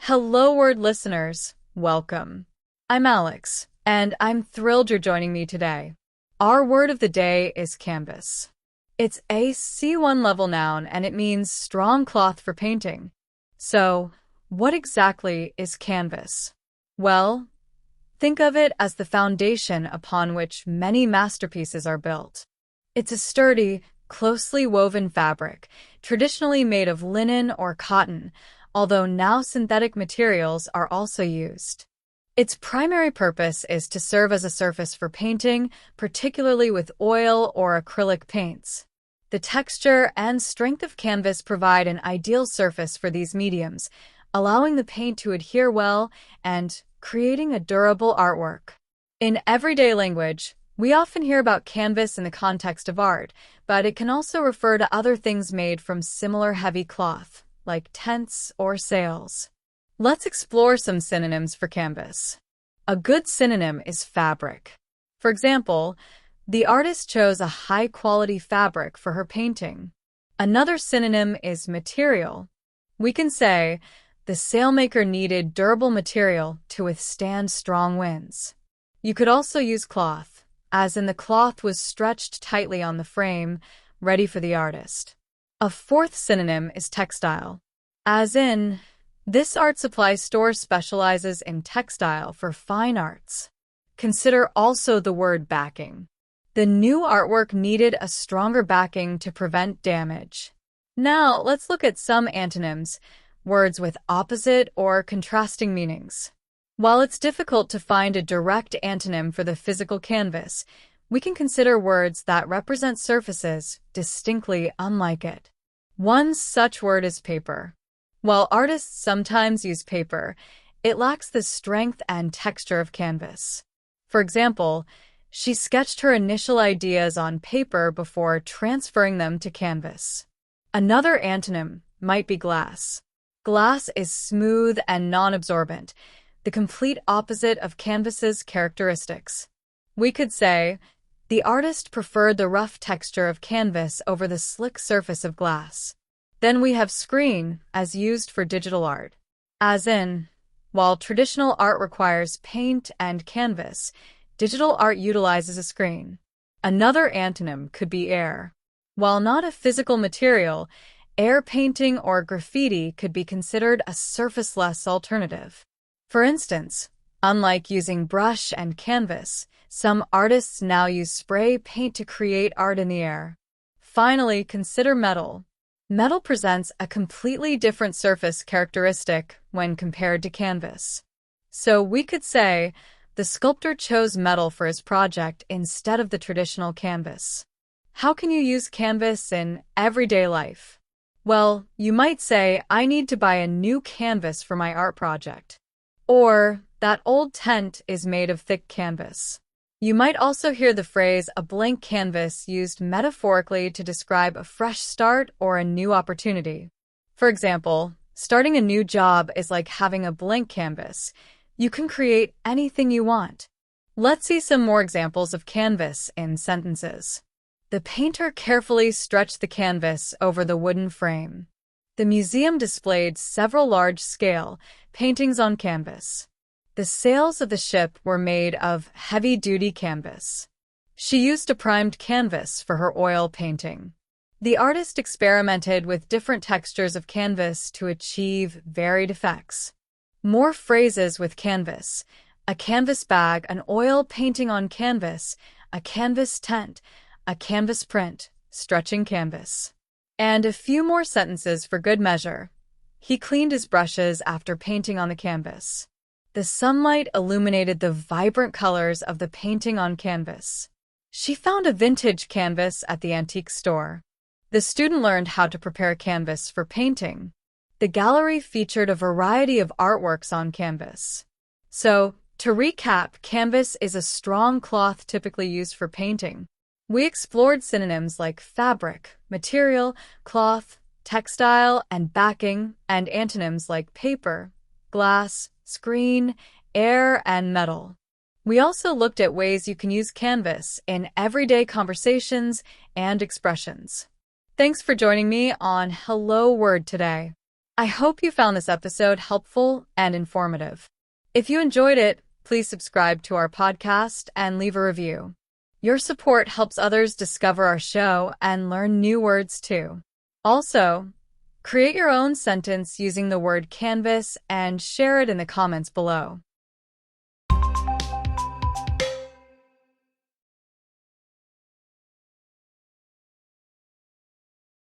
Hello, word listeners. Welcome. I'm Alex, and I'm thrilled you're joining me today. Our word of the day is canvas. It's a C1 level noun, and it means strong cloth for painting. So, what exactly is canvas? Well, think of it as the foundation upon which many masterpieces are built. It's a sturdy, closely woven fabric, traditionally made of linen or cotton, although now synthetic materials are also used. Its primary purpose is to serve as a surface for painting, particularly with oil or acrylic paints. The texture and strength of canvas provide an ideal surface for these mediums, allowing the paint to adhere well and creating a durable artwork. In everyday language, we often hear about canvas in the context of art, but it can also refer to other things made from similar heavy cloth, like tents or sails. Let's explore some synonyms for canvas. A good synonym is fabric. For example, the artist chose a high-quality fabric for her painting. Another synonym is material. We can say, the sailmaker needed durable material to withstand strong winds. You could also use cloth, as in the cloth was stretched tightly on the frame, ready for the artist. A fourth synonym is textile, as in, this art supply store specializes in textile for fine arts. Consider also the word backing. The new artwork needed a stronger backing to prevent damage. Now, let's look at some antonyms, words with opposite or contrasting meanings. While it's difficult to find a direct antonym for the physical canvas, we can consider words that represent surfaces distinctly unlike it. One such word is paper. While artists sometimes use paper, it lacks the strength and texture of canvas. For example, she sketched her initial ideas on paper before transferring them to canvas. Another antonym might be glass. Glass is smooth and non-absorbent, the complete opposite of canvas's characteristics. We could say, the artist preferred the rough texture of canvas over the slick surface of glass. Then we have screen, as used for digital art. As in, while traditional art requires paint and canvas, digital art utilizes a screen. Another antonym could be air. While not a physical material, air painting or graffiti could be considered a surfaceless alternative. For instance, unlike using brush and canvas, some artists now use spray paint to create art in the air. Finally, consider metal. Metal presents a completely different surface characteristic when compared to canvas. So we could say, the sculptor chose metal for his project instead of the traditional canvas. How can you use canvas in everyday life? Well, you might say, I need to buy a new canvas for my art project. Or, that old tent is made of thick canvas. You might also hear the phrase a blank canvas used metaphorically to describe a fresh start or a new opportunity. For example, starting a new job is like having a blank canvas. You can create anything you want. Let's see some more examples of canvas in sentences. The painter carefully stretched the canvas over the wooden frame. The museum displayed several large-scale paintings on canvas. The sails of the ship were made of heavy-duty canvas. She used a primed canvas for her oil painting. The artist experimented with different textures of canvas to achieve varied effects. More phrases with canvas: a canvas bag, an oil painting on canvas, a canvas tent, a canvas print, stretching canvas. And a few more sentences for good measure. He cleaned his brushes after painting on the canvas. The sunlight illuminated the vibrant colors of the painting on canvas. She found a vintage canvas at the antique store. The student learned how to prepare canvas for painting. The gallery featured a variety of artworks on canvas. So, to recap, canvas is a strong cloth typically used for painting. We explored synonyms like fabric, material, cloth, textile, and backing, and antonyms like paper, glass, screen, air, and metal. We also looked at ways you can use canvas in everyday conversations and expressions. Thanks for joining me on Hello Word today. I hope you found this episode helpful and informative. If you enjoyed it, please subscribe to our podcast and leave a review. Your support helps others discover our show and learn new words too. Also, create your own sentence using the word canvas and share it in the comments below.